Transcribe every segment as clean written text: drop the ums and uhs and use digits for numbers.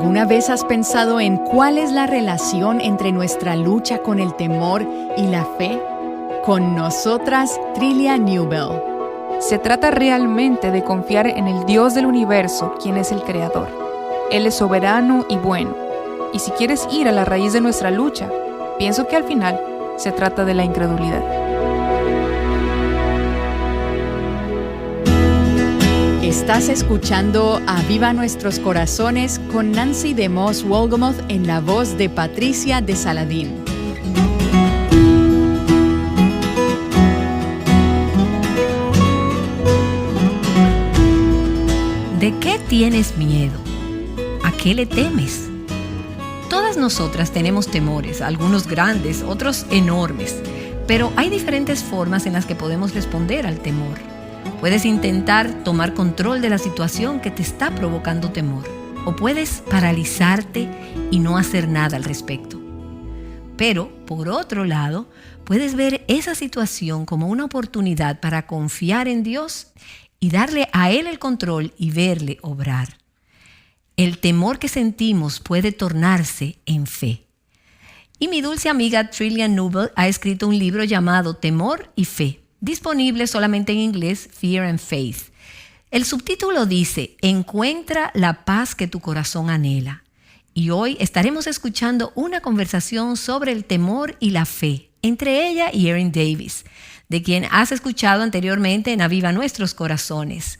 ¿Alguna vez has pensado en cuál es la relación entre nuestra lucha con el temor y la fe? Con nosotras, Trillia Newbell. Se trata realmente de confiar en el Dios del universo, quien es el Creador. Él es soberano y bueno. Y si quieres ir a la raíz de nuestra lucha, pienso que al final se trata de la incredulidad. Estás escuchando Aviva Nuestros Corazones con Nancy DeMoss Wolgemuth en la voz de Patricia de Saladín. ¿De qué tienes miedo? ¿A qué le temes? Todas nosotras tenemos temores, algunos grandes, otros enormes, pero hay diferentes formas en las que podemos responder al temor. Puedes intentar tomar control de la situación que te está provocando temor, o puedes paralizarte y no hacer nada al respecto. Pero, por otro lado, puedes ver esa situación como una oportunidad para confiar en Dios y darle a Él el control y verle obrar. El temor que sentimos puede tornarse en fe. Y mi dulce amiga Trillia Newbell ha escrito un libro llamado Temor y Fe, disponible solamente en inglés, Fear and Faith. El subtítulo dice, Encuentra la paz que tu corazón anhela. Y hoy estaremos escuchando una conversación sobre el temor y la fe, entre ella y Erin Davis, de quien has escuchado anteriormente en Aviva Nuestros Corazones.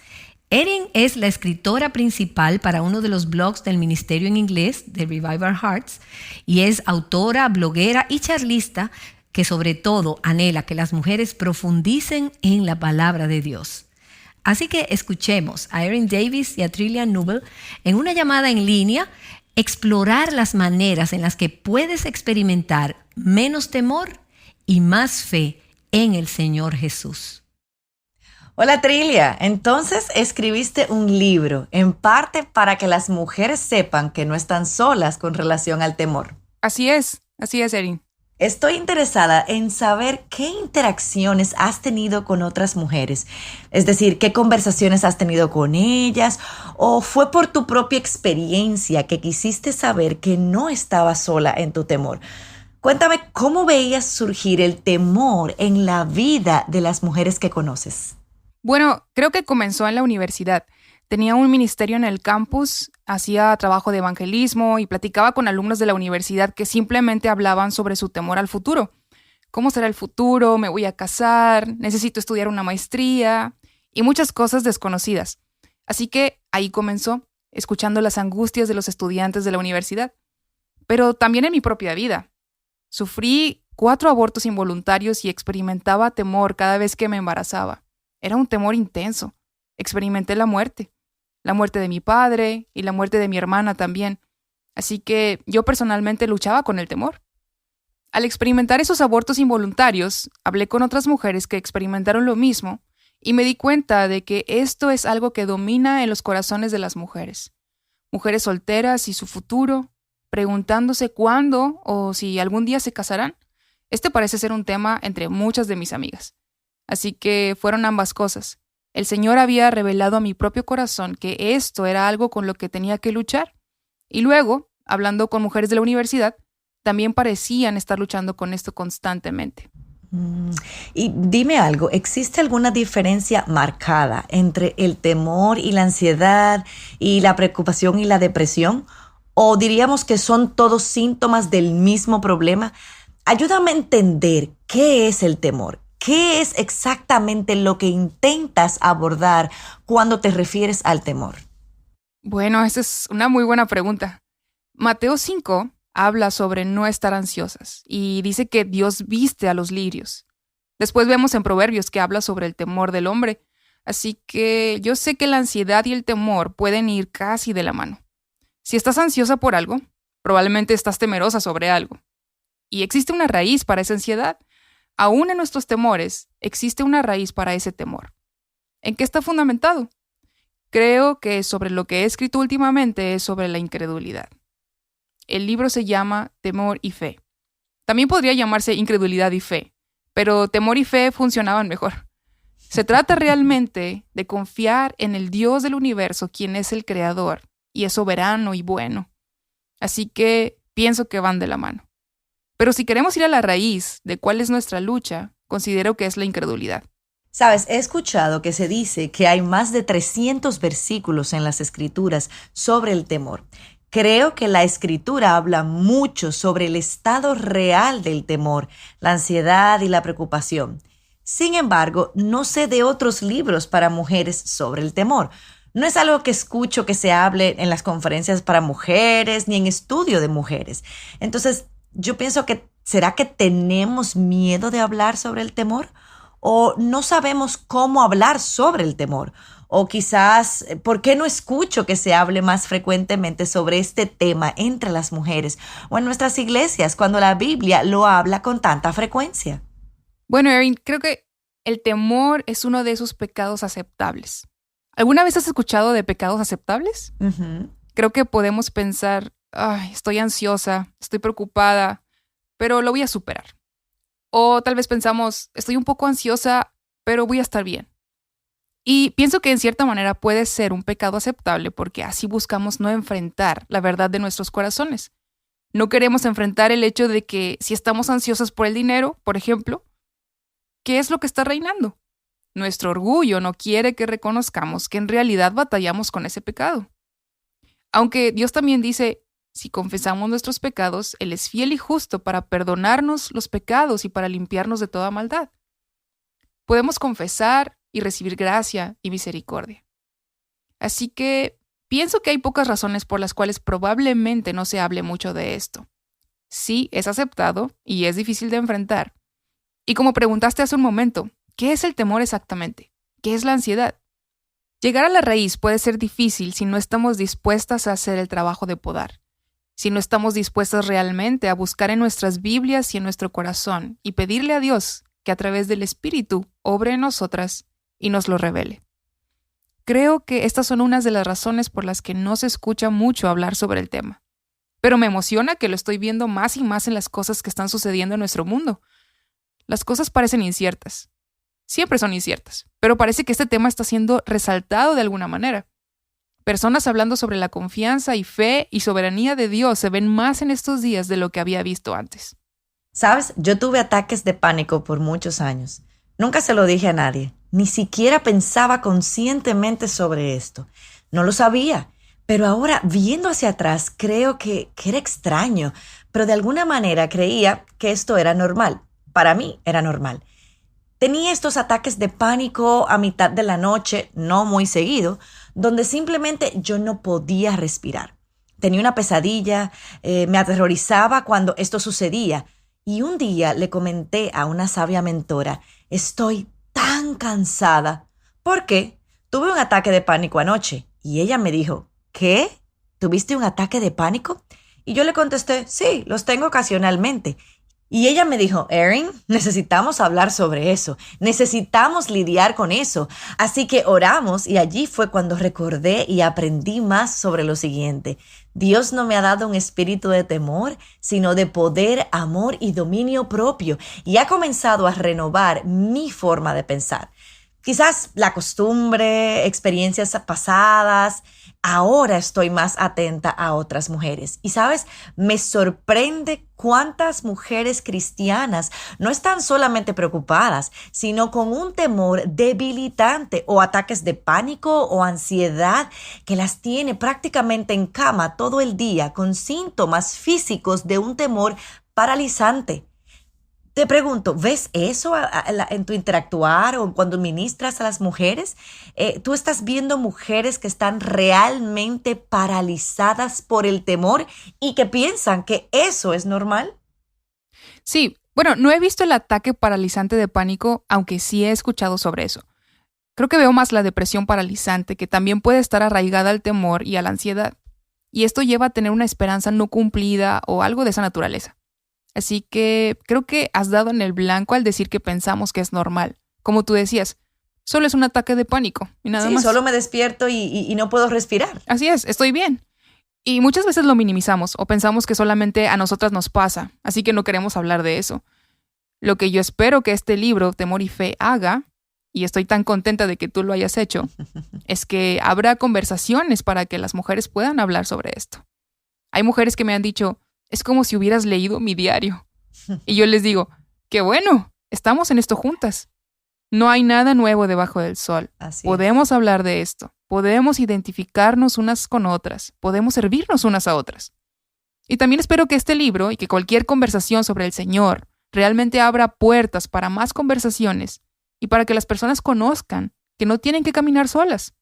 Erin es la escritora principal para uno de los blogs del ministerio en inglés, de Revive Our Hearts, y es autora, bloguera y charlista que sobre todo anhela que las mujeres profundicen en la palabra de Dios. Así que escuchemos a Erin Davis y a Trillia Newbell en una llamada en línea, explorar las maneras en las que puedes experimentar menos temor y más fe en el Señor Jesús. Hola Trillia, entonces escribiste un libro, en parte para que las mujeres sepan que no están solas con relación al temor. Así es, Erin. Estoy interesada en saber qué interacciones has tenido con otras mujeres, es decir, qué conversaciones has tenido con ellas, o fue por tu propia experiencia que quisiste saber que no estabas sola en tu temor. Cuéntame cómo veías surgir el temor en la vida de las mujeres que conoces. Bueno, creo que comenzó en la universidad. Tenía un ministerio en el campus, hacía trabajo de evangelismo y platicaba con alumnos de la universidad que simplemente hablaban sobre su temor al futuro. ¿Cómo será el futuro? ¿Me voy a casar? ¿Necesito estudiar una maestría? Y muchas cosas desconocidas. Así que ahí comenzó, escuchando las angustias de los estudiantes de la universidad. Pero también en mi propia vida. Sufrí 4 abortos involuntarios y experimentaba temor cada vez que me embarazaba. Era un temor intenso. Experimenté la muerte de mi padre y la muerte de mi hermana también. Así que yo personalmente luchaba con el temor. Al experimentar esos abortos involuntarios, hablé con otras mujeres que experimentaron lo mismo y me di cuenta de que esto es algo que domina en los corazones de las mujeres. Mujeres solteras y su futuro, preguntándose cuándo o si algún día se casarán. Este parece ser un tema entre muchas de mis amigas. Así que fueron ambas cosas. El Señor había revelado a mi propio corazón que esto era algo con lo que tenía que luchar. Y luego, hablando con mujeres de la universidad, también parecían estar luchando con esto constantemente. Y dime algo, ¿existe alguna diferencia marcada entre el temor y la ansiedad y la preocupación y la depresión? ¿O diríamos que son todos síntomas del mismo problema? Ayúdame a entender qué es el temor. ¿Qué es exactamente lo que intentas abordar cuando te refieres al temor? Bueno, esa es una muy buena pregunta. Mateo 5 habla sobre no estar ansiosas y dice que Dios viste a los lirios. Después vemos en Proverbios que habla sobre el temor del hombre. Así que yo sé que la ansiedad y el temor pueden ir casi de la mano. Si estás ansiosa por algo, probablemente estás temerosa sobre algo. Y existe una raíz para esa ansiedad. Aún en nuestros temores, existe una raíz para ese temor. ¿En qué está fundamentado? Creo que sobre lo que he escrito últimamente es sobre la incredulidad. El libro se llama Temor y Fe. También podría llamarse Incredulidad y Fe, pero temor y fe funcionaban mejor. Se trata realmente de confiar en el Dios del universo, quien es el Creador y es soberano y bueno. Así que pienso que van de la mano. Pero si queremos ir a la raíz de cuál es nuestra lucha, considero que es la incredulidad. Sabes, he escuchado que se dice que hay más de 300 versículos en las Escrituras sobre el temor. Creo que la Escritura habla mucho sobre el estado real del temor, la ansiedad y la preocupación. Sin embargo, no sé de otros libros para mujeres sobre el temor. No es algo que escucho que se hable en las conferencias para mujeres ni en estudio de mujeres. Entonces, yo pienso que, ¿será que tenemos miedo de hablar sobre el temor? ¿O no sabemos cómo hablar sobre el temor? O quizás, ¿por qué no escucho que se hable más frecuentemente sobre este tema entre las mujeres o en nuestras iglesias cuando la Biblia lo habla con tanta frecuencia? Bueno, Erin, creo que el temor es uno de esos pecados aceptables. ¿Alguna vez has escuchado de pecados aceptables? Ujú. Creo que podemos pensar, ay, estoy ansiosa, estoy preocupada, pero lo voy a superar. O tal vez pensamos, estoy un poco ansiosa, pero voy a estar bien. Y pienso que en cierta manera puede ser un pecado aceptable porque así buscamos no enfrentar la verdad de nuestros corazones. No queremos enfrentar el hecho de que si estamos ansiosas por el dinero, por ejemplo, ¿qué es lo que está reinando? Nuestro orgullo no quiere que reconozcamos que en realidad batallamos con ese pecado. Aunque Dios también dice, si confesamos nuestros pecados, Él es fiel y justo para perdonarnos los pecados y para limpiarnos de toda maldad. Podemos confesar y recibir gracia y misericordia. Así que pienso que hay pocas razones por las cuales probablemente no se hable mucho de esto. Sí, es aceptado y es difícil de enfrentar. Y como preguntaste hace un momento, ¿qué es el temor exactamente? ¿Qué es la ansiedad? Llegar a la raíz puede ser difícil si no estamos dispuestas a hacer el trabajo de podar, si no estamos dispuestas realmente a buscar en nuestras Biblias y en nuestro corazón y pedirle a Dios que a través del Espíritu obre en nosotras y nos lo revele. Creo que estas son unas de las razones por las que no se escucha mucho hablar sobre el tema. Pero me emociona que lo estoy viendo más y más en las cosas que están sucediendo en nuestro mundo. Las cosas parecen inciertas. Siempre son inciertas, pero parece que este tema está siendo resaltado de alguna manera. Personas hablando sobre la confianza y fe y soberanía de Dios se ven más en estos días de lo que había visto antes. Sabes, yo tuve ataques de pánico por muchos años. Nunca se lo dije a nadie. Ni siquiera pensaba conscientemente sobre esto. No lo sabía. Pero ahora, viendo hacia atrás, creo que era extraño. Pero de alguna manera creía que esto era normal. Para mí era normal. Tenía estos ataques de pánico a mitad de la noche, no muy seguido, donde simplemente yo no podía respirar. Tenía una pesadilla, me aterrorizaba cuando esto sucedía. Y un día le comenté a una sabia mentora, estoy tan cansada. ¿Por qué? Tuve un ataque de pánico anoche. Y ella me dijo, ¿qué? ¿Tuviste un ataque de pánico? Y yo le contesté, sí, los tengo ocasionalmente. Y ella me dijo, Erin, necesitamos hablar sobre eso, necesitamos lidiar con eso. Así que oramos y allí fue cuando recordé y aprendí más sobre lo siguiente. Dios no me ha dado un espíritu de temor, sino de poder, amor y dominio propio. Y ha comenzado a renovar mi forma de pensar. Quizás la costumbre, experiencias pasadas. Ahora estoy más atenta a otras mujeres. Y sabes, me sorprende cuántas mujeres cristianas no están solamente preocupadas, sino con un temor debilitante o ataques de pánico o ansiedad que las tiene prácticamente en cama todo el día con síntomas físicos de un temor paralizante. Te pregunto, ¿ves eso en tu interactuar o cuando ministras a las mujeres? ¿Tú estás viendo mujeres que están realmente paralizadas por el temor y que piensan que eso es normal? Sí, bueno, no he visto el ataque paralizante de pánico, aunque sí he escuchado sobre eso. Creo que veo más la depresión paralizante, que también puede estar arraigada al temor y a la ansiedad. Y esto lleva a tener una esperanza no cumplida o algo de esa naturaleza. Así que creo que has dado en el blanco al decir que pensamos que es normal. Como tú decías, solo es un ataque de pánico y nada más. Sí, solo me despierto y no puedo respirar. Así es, estoy bien. Y muchas veces lo minimizamos o pensamos que solamente a nosotras nos pasa, así que no queremos hablar de eso. Lo que yo espero que este libro, Temor y Fe, haga, y estoy tan contenta de que tú lo hayas hecho, es que habrá conversaciones para que las mujeres puedan hablar sobre esto. Hay mujeres que me han dicho, es como si hubieras leído mi diario. Y yo les digo, qué bueno, estamos en esto juntas. No hay nada nuevo debajo del sol. Podemos hablar de esto. Podemos identificarnos unas con otras. Podemos servirnos unas a otras. Y también espero que este libro y que cualquier conversación sobre el Señor realmente abra puertas para más conversaciones y para que las personas conozcan que no tienen que caminar solas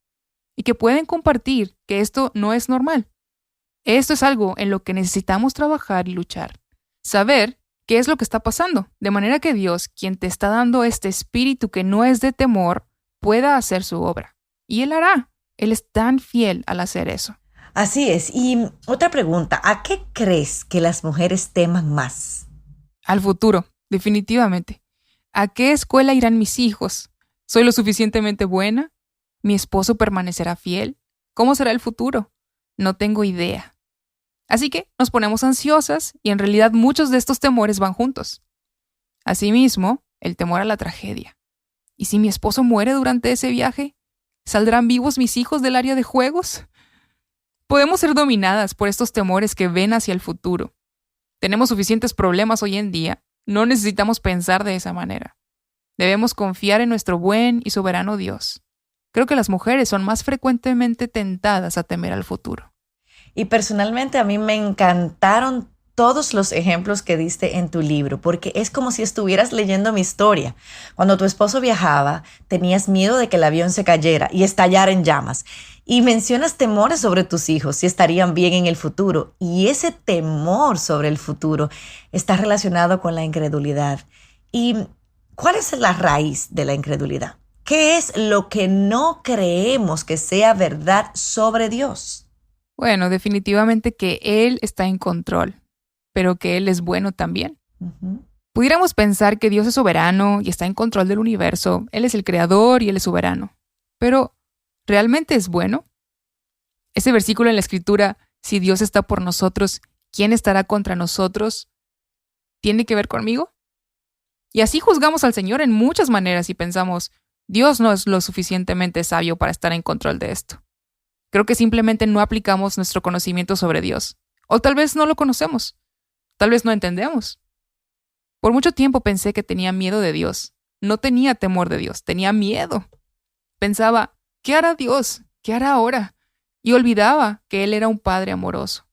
y que pueden compartir que esto no es normal. Esto es algo en lo que necesitamos trabajar y luchar. Saber qué es lo que está pasando, de manera que Dios, quien te está dando este espíritu que no es de temor, pueda hacer su obra. Y Él hará. Él es tan fiel al hacer eso. Así es. Y otra pregunta, ¿a qué crees que las mujeres teman más? Al futuro, definitivamente. ¿A qué escuela irán mis hijos? ¿Soy lo suficientemente buena? ¿Mi esposo permanecerá fiel? ¿Cómo será el futuro? No tengo idea. Así que nos ponemos ansiosas y en realidad muchos de estos temores van juntos. Asimismo, el temor a la tragedia. ¿Y si mi esposo muere durante ese viaje? ¿Saldrán vivos mis hijos del área de juegos? Podemos ser dominadas por estos temores que ven hacia el futuro. Tenemos suficientes problemas hoy en día. No necesitamos pensar de esa manera. Debemos confiar en nuestro buen y soberano Dios. Creo que las mujeres son más frecuentemente tentadas a temer al futuro. Y personalmente a mí me encantaron todos los ejemplos que diste en tu libro, porque es como si estuvieras leyendo mi historia. Cuando tu esposo viajaba, tenías miedo de que el avión se cayera y estallara en llamas. Y mencionas temores sobre tus hijos, si estarían bien en el futuro. Y ese temor sobre el futuro está relacionado con la incredulidad. ¿Y cuál es la raíz de la incredulidad? ¿Qué es lo que no creemos que sea verdad sobre Dios? Bueno, definitivamente que Él está en control, pero que Él es bueno también. Pudiéramos pensar que Dios es soberano y está en control del universo. Él es el creador y Él es soberano. Pero, ¿realmente es bueno? Ese versículo en la Escritura, si Dios está por nosotros, ¿quién estará contra nosotros? ¿Tiene que ver conmigo? Y así juzgamos al Señor en muchas maneras y pensamos, Dios no es lo suficientemente sabio para estar en control de esto. Creo que simplemente no aplicamos nuestro conocimiento sobre Dios. O tal vez no lo conocemos. Tal vez no entendemos. Por mucho tiempo pensé que tenía miedo de Dios. No tenía temor de Dios, tenía miedo. Pensaba, ¿qué hará Dios? ¿Qué hará ahora? Y olvidaba que Él era un Padre amoroso.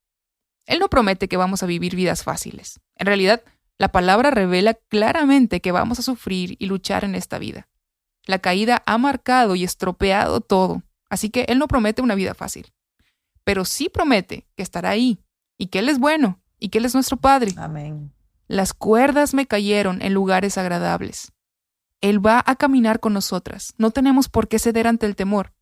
Él no promete que vamos a vivir vidas fáciles. En realidad, la palabra revela claramente que vamos a sufrir y luchar en esta vida. La caída ha marcado y estropeado todo, así que Él no promete una vida fácil. Pero sí promete que estará ahí, y que Él es bueno, y que Él es nuestro Padre. Amén. Las cuerdas me cayeron en lugares agradables. Él va a caminar con nosotras. No tenemos por qué ceder ante el temor.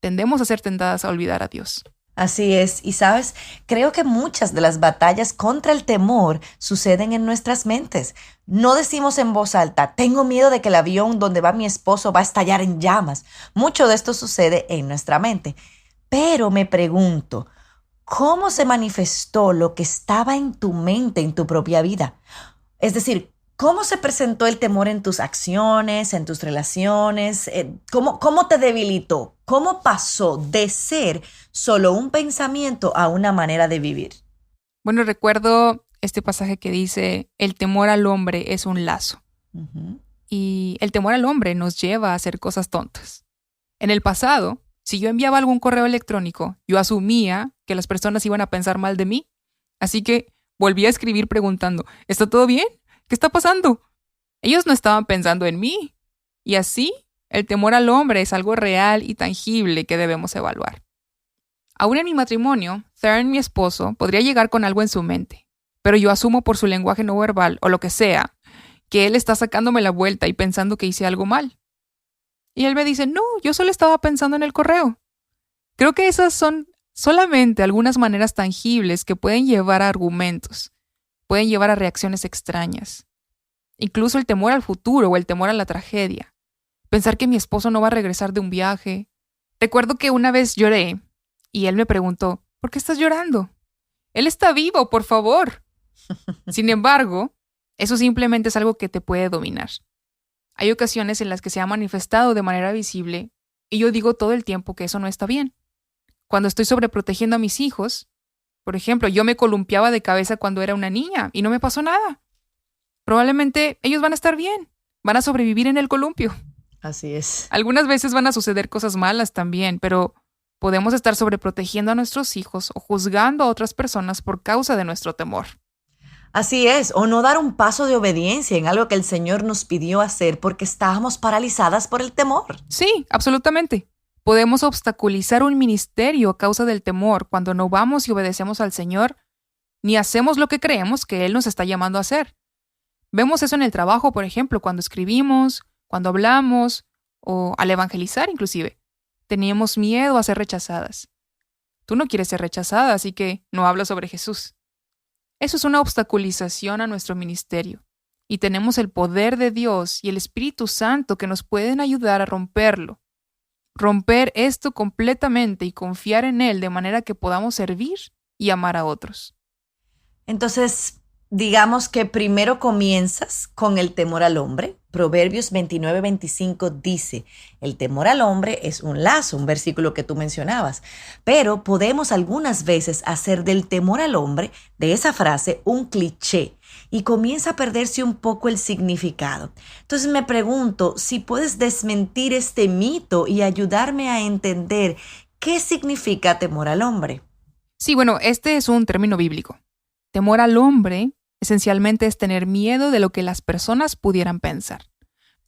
Tendemos a ser tentadas a olvidar a Dios. Así es, y sabes, creo que muchas de las batallas contra el temor suceden en nuestras mentes. No decimos en voz alta, tengo miedo de que el avión donde va mi esposo va a estallar en llamas. Mucho de esto sucede en nuestra mente. Pero me pregunto, ¿cómo se manifestó lo que estaba en tu mente, en tu propia vida? Es decir, ¿cómo se presentó el temor en tus acciones, en tus relaciones? ¿Cómo te debilitó? ¿Cómo pasó de ser solo un pensamiento a una manera de vivir? Bueno, recuerdo este pasaje que dice, el temor al hombre es un lazo. Y el temor al hombre nos lleva a hacer cosas tontas. En el pasado, si yo enviaba algún correo electrónico, yo asumía que las personas iban a pensar mal de mí. Así que volví a escribir preguntando, ¿está todo bien? ¿Qué está pasando? Ellos no estaban pensando en mí. Y así, el temor al hombre es algo real y tangible que debemos evaluar. Aún en mi matrimonio, Thern, mi esposo, podría llegar con algo en su mente, pero yo asumo por su lenguaje no verbal o lo que sea, que él está sacándome la vuelta y pensando que hice algo mal. Y él me dice, no, yo solo estaba pensando en el correo. Creo que esas son solamente algunas maneras tangibles que pueden llevar a argumentos, pueden llevar a reacciones extrañas. Incluso el temor al futuro o el temor a la tragedia. Pensar que mi esposo no va a regresar de un viaje. Recuerdo que una vez lloré y él me preguntó, ¿por qué estás llorando? Él está vivo, por favor. Sin embargo, eso simplemente es algo que te puede dominar. Hay ocasiones en las que se ha manifestado de manera visible y yo digo todo el tiempo que eso no está bien. Cuando estoy sobreprotegiendo a mis hijos, Por ejemplo, yo me columpiaba de cabeza cuando era una niña y no me pasó nada. Probablemente ellos van a estar bien, van a sobrevivir en el columpio. Así es. Algunas veces van a suceder cosas malas también, pero podemos estar sobreprotegiendo a nuestros hijos o juzgando a otras personas por causa de nuestro temor. Así es, o no dar un paso de obediencia en algo que el Señor nos pidió hacer porque estábamos paralizadas por el temor. Sí, absolutamente. Podemos obstaculizar un ministerio a causa del temor cuando no vamos y obedecemos al Señor, ni hacemos lo que creemos que Él nos está llamando a hacer. Vemos eso en el trabajo, por ejemplo, cuando escribimos, cuando hablamos o al evangelizar inclusive. Teníamos miedo a ser rechazadas. Tú no quieres ser rechazada, así que no hablas sobre Jesús. Eso es una obstaculización a nuestro ministerio. Y tenemos el poder de Dios y el Espíritu Santo que nos pueden ayudar a romperlo. Romper esto completamente y confiar en Él de manera que podamos servir y amar a otros. Entonces, digamos que primero comienzas con el temor al hombre. Proverbios 29:25 dice, el temor al hombre es un lazo, un versículo que tú mencionabas, pero podemos algunas veces hacer del temor al hombre, de esa frase, un cliché y comienza a perderse un poco el significado. Entonces me pregunto si puedes desmentir este mito y ayudarme a entender qué significa temor al hombre. Sí, bueno, este es un término bíblico. Temor al hombre esencialmente es tener miedo de lo que las personas pudieran pensar.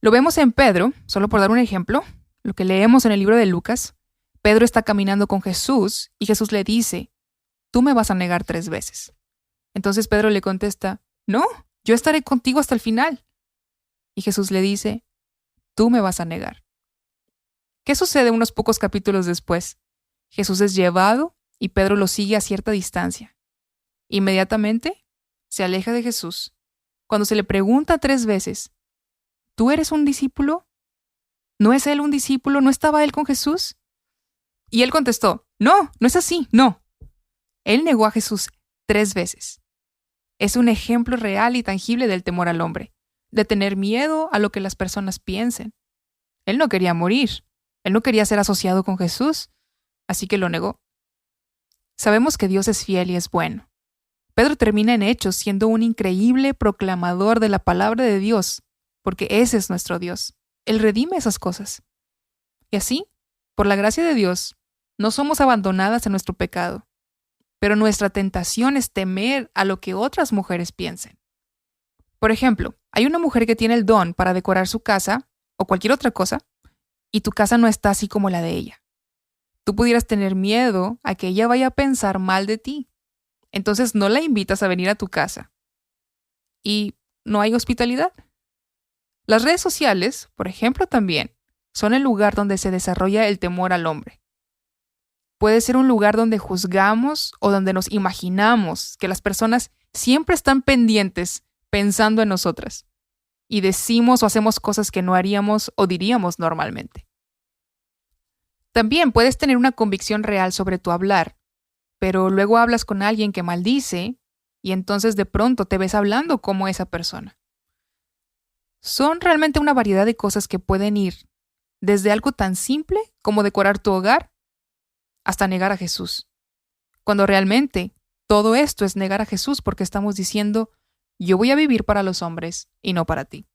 Lo vemos en Pedro, solo por dar un ejemplo, lo que leemos en el libro de Lucas. Pedro está caminando con Jesús y Jesús le dice, tú me vas a negar 3 veces. Entonces Pedro le contesta, no, yo estaré contigo hasta el final. Y Jesús le dice, tú me vas a negar. ¿Qué sucede unos pocos capítulos después? Jesús es llevado y Pedro lo sigue a cierta distancia. Inmediatamente se aleja de Jesús. Cuando se le pregunta 3 veces, ¿tú eres un discípulo? ¿No es él un discípulo? ¿No estaba él con Jesús? Y él contestó, no, no es así, no. Él negó a Jesús 3 veces. Es un ejemplo real y tangible del temor al hombre, de tener miedo a lo que las personas piensen. Él no quería morir, él no quería ser asociado con Jesús, así que lo negó. Sabemos que Dios es fiel y es bueno. Pedro termina en Hechos siendo un increíble proclamador de la palabra de Dios, porque ese es nuestro Dios. Él redime esas cosas. Y así, por la gracia de Dios, no somos abandonadas en nuestro pecado, pero nuestra tentación es temer a lo que otras mujeres piensen. Por ejemplo, hay una mujer que tiene el don para decorar su casa o cualquier otra cosa, y tu casa no está así como la de ella. Tú pudieras tener miedo a que ella vaya a pensar mal de ti. Entonces no la invitas a venir a tu casa. Y no hay hospitalidad. Las redes sociales, por ejemplo, también son el lugar donde se desarrolla el temor al hombre. Puede ser un lugar donde juzgamos o donde nos imaginamos que las personas siempre están pendientes pensando en nosotras y decimos o hacemos cosas que no haríamos o diríamos normalmente. También puedes tener una convicción real sobre tu hablar, pero luego hablas con alguien que maldice y entonces de pronto te ves hablando como esa persona. Son realmente una variedad de cosas que pueden ir desde algo tan simple como decorar tu hogar hasta negar a Jesús. Cuando realmente todo esto es negar a Jesús porque estamos diciendo, yo voy a vivir para los hombres y no para ti.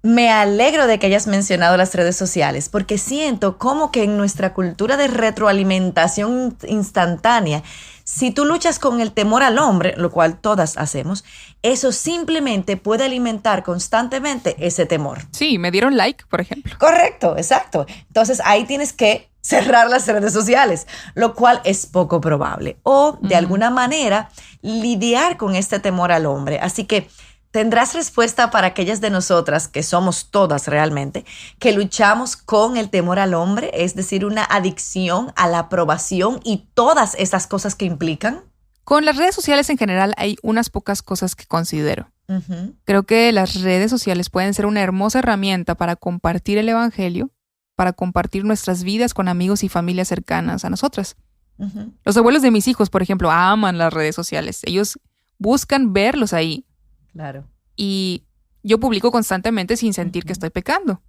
Me alegro de que hayas mencionado las redes sociales porque siento como que en nuestra cultura de retroalimentación instantánea, si tú luchas con el temor al hombre, lo cual todas hacemos, eso simplemente puede alimentar constantemente ese temor. Sí, me dieron like, por ejemplo. Correcto, exacto. Entonces ahí tienes que cerrar las redes sociales, lo cual es poco probable. O de alguna manera lidiar con este temor al hombre. Así que tendrás respuesta para aquellas de nosotras, que somos todas realmente, que luchamos con el temor al hombre, es decir, una adicción a la aprobación y todas esas cosas que implican. Con las redes sociales en general hay unas pocas cosas que considero. Creo que las redes sociales pueden ser una hermosa herramienta para compartir el evangelio, para compartir nuestras vidas con amigos y familias cercanas a nosotras. Los abuelos de mis hijos, por ejemplo, aman las redes sociales. Ellos buscan verlos ahí. Claro. Y yo publico constantemente sin sentir que estoy pecando.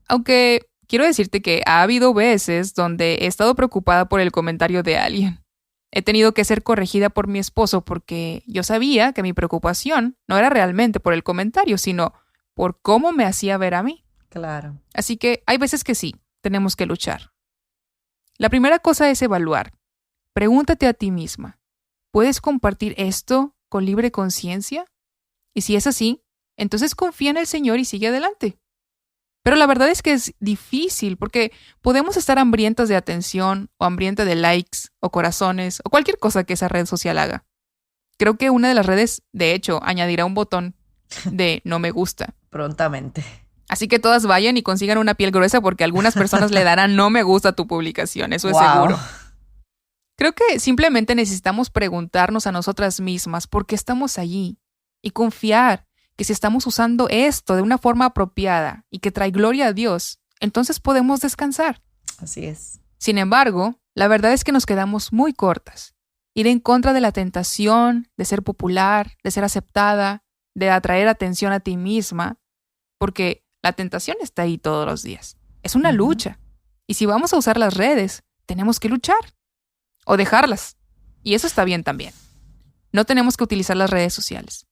Aunque quiero decirte que ha habido veces donde he estado preocupada por el comentario de alguien. He tenido que ser corregida por mi esposo porque yo sabía que mi preocupación no era realmente por el comentario, sino por cómo me hacía ver a mí. Claro. Así que hay veces que sí, tenemos que luchar. La primera cosa es evaluar. Pregúntate a ti misma, ¿puedes compartir esto con libre conciencia? Y si es así, entonces confía en el Señor y sigue adelante. Pero la verdad es que es difícil porque podemos estar hambrientas de atención o hambrienta de likes o corazones o cualquier cosa que esa red social haga. Creo que una de las redes, de hecho, añadirá un botón de no me gusta. Prontamente. Así que todas vayan y consigan una piel gruesa porque algunas personas le darán no me gusta a tu publicación, eso es Wow. seguro. Creo que simplemente necesitamos preguntarnos a nosotras mismas por qué estamos allí y confiar que si estamos usando esto de una forma apropiada y que trae gloria a Dios, entonces podemos descansar. Así es. Sin embargo, la verdad es que nos quedamos muy cortas. Ir en contra de la tentación, de ser popular, de ser aceptada, de atraer atención a ti misma, porque la tentación está ahí todos los días. Es una lucha. Y si vamos a usar las redes, tenemos que luchar. O dejarlas. Y eso está bien también. No tenemos que utilizar las redes sociales.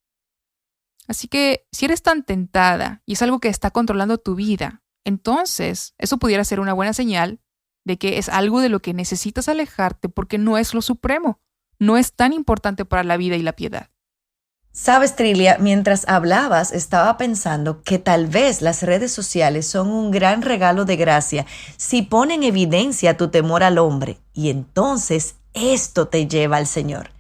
Así que si eres tan tentada y es algo que está controlando tu vida, entonces eso pudiera ser una buena señal de que es algo de lo que necesitas alejarte porque no es lo supremo, no es tan importante para la vida y la piedad. Sabes, Trilia, mientras hablabas estaba pensando que tal vez las redes sociales son un gran regalo de gracia si ponen en evidencia tu temor al hombre y entonces esto te lleva al Señor.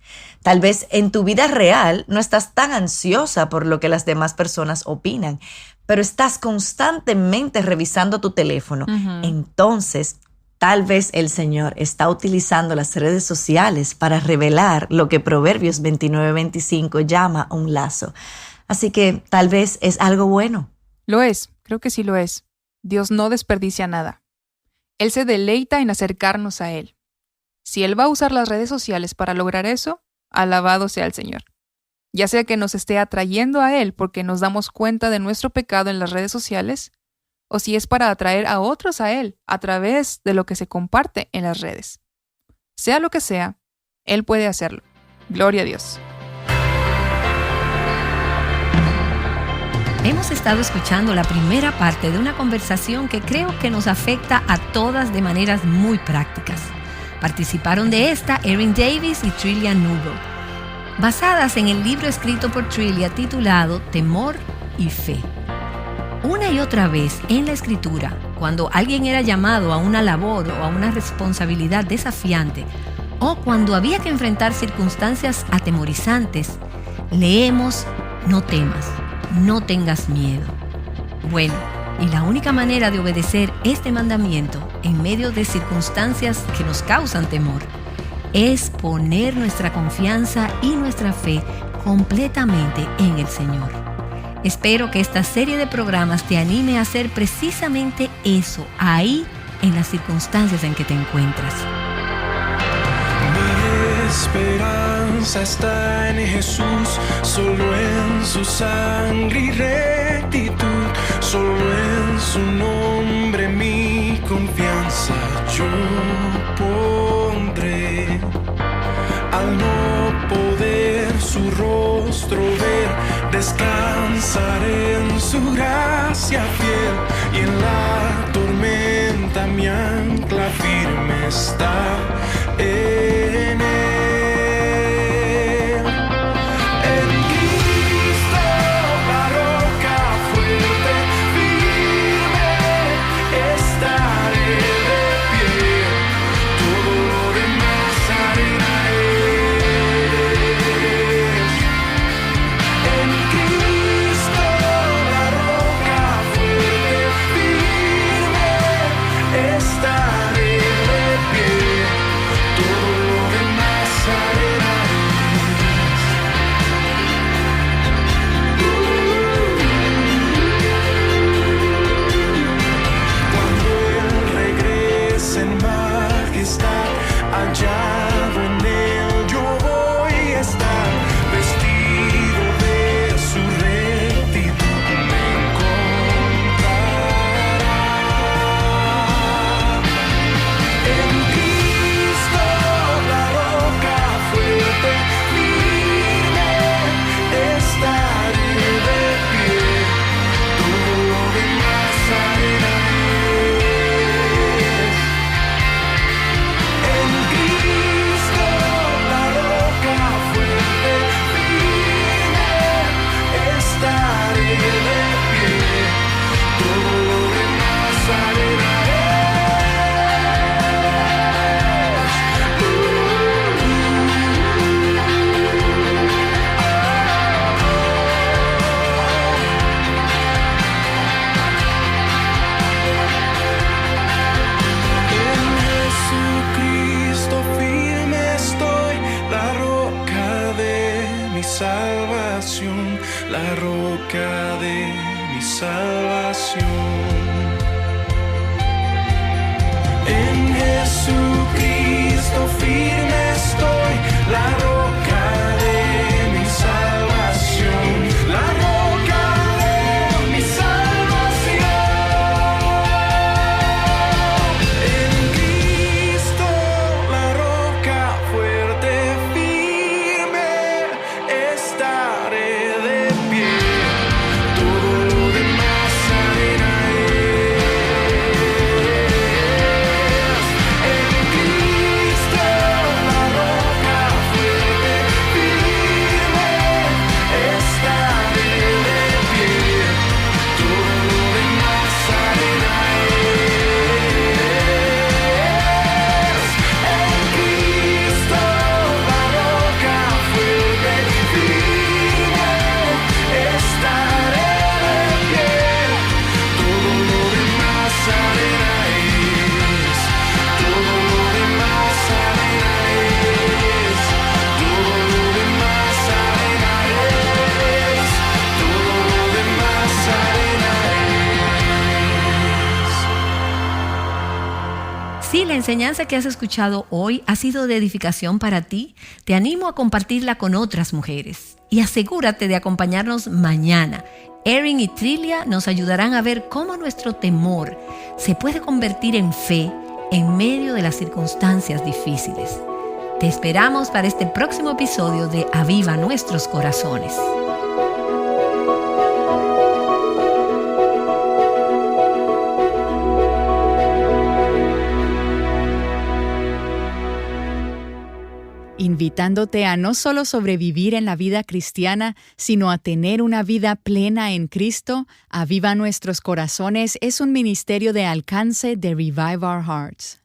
Tal vez en tu vida real no estás tan ansiosa por lo que las demás personas opinan, pero estás constantemente revisando tu teléfono. Entonces, tal vez el Señor está utilizando las redes sociales para revelar lo que Proverbios 29:25 llama un lazo. Así que tal vez es algo bueno. Lo es, creo que sí lo es. Dios no desperdicia nada. Él se deleita en acercarnos a Él. Si Él va a usar las redes sociales para lograr eso, alabado sea el Señor. Ya sea que nos esté atrayendo a Él porque nos damos cuenta de nuestro pecado en las redes sociales, o si es para atraer a otros a Él a través de lo que se comparte en las redes. Sea lo que sea, Él puede hacerlo. Gloria a Dios. Hemos estado escuchando la primera parte de una conversación que creo que nos afecta a todas de maneras muy prácticas. Participaron de esta Erin Davis y Trillia Newell, basadas en el libro escrito por Trillia titulado Temor y Fe. Una y otra vez en la Escritura, cuando alguien era llamado a una labor o a una responsabilidad desafiante, o cuando había que enfrentar circunstancias atemorizantes, leemos: no temas, no tengas miedo. Bueno, y la única manera de obedecer este mandamiento en medio de circunstancias que nos causan temor es poner nuestra confianza y nuestra fe completamente en el Señor. Espero que esta serie de programas te anime a hacer precisamente eso ahí en las circunstancias en que te encuentras. Mi esperanza está en Jesús, solo en su sangre y rectitud, solo en su nombre mi confianza yo pondré. Al no poder su rostro ver, descansaré en su gracia fiel, y en la tormenta mi ancla firme está en él. En Cristo la roca fuerte, firme estaré de pie, todo lo demás arena es. En Cristo la roca fuerte, firme estaré de pie, todo lo salvación, la roca de mi salvación. En Jesucristo firme estoy, la roca de mi salvación, la roca de mi salvación. En Cristo, la roca fuerte, firme, estaré de pie. Todo lo demás arena es. En Cristo, la roca fuerte, firme, estaré de pie. Todo lo demás arena es. En Cristo, la roca fuerte, firme, estaré de pie. Todo lo demás arena es. Todo lo demás arena es. Todo lo demás arena es. Todo lo demás arena es. Si la enseñanza que has escuchado hoy ha sido de edificación para ti, te animo a compartirla con otras mujeres y asegúrate de acompañarnos mañana. Erin y Trilia nos ayudarán a ver cómo nuestro temor se puede convertir en fe en medio de las circunstancias difíciles. Te esperamos para este próximo episodio de Aviva Nuestros Corazones. Invitándote a no solo sobrevivir en la vida cristiana, sino a tener una vida plena en Cristo, Aviva Nuestros Corazones es un ministerio de alcance de Revive Our Hearts.